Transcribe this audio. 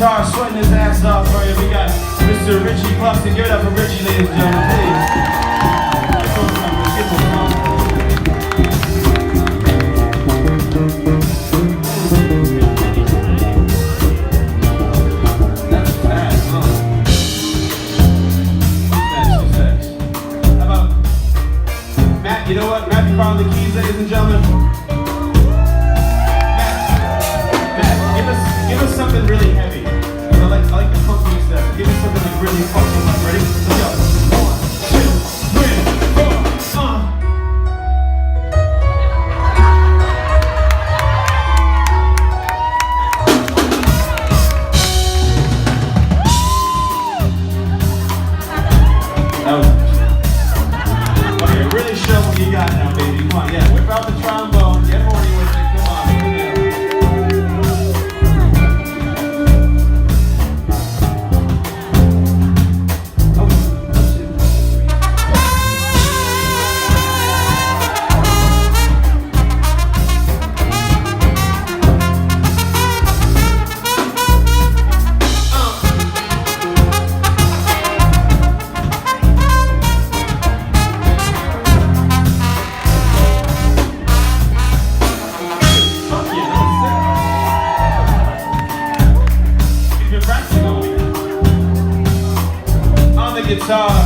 guitar, sweating his ass off for you. We got Mr. Richie Cluxton. Give it up for Richie, ladies and gentlemen, please. Get those numbers, get those numbers. That's fast, huh? Too fast. How about Matt? You know what? Matthew Carl on the keys, ladies and gentlemen. Give us something really heavy. I like the funky stuff. Give us something like really funky. Ready? Let's go. 1, 2, 3, 4. Okay, really show what you got now, baby. Come on, yeah. Whip out the trombone. Get horny with it. Come on. Guitar.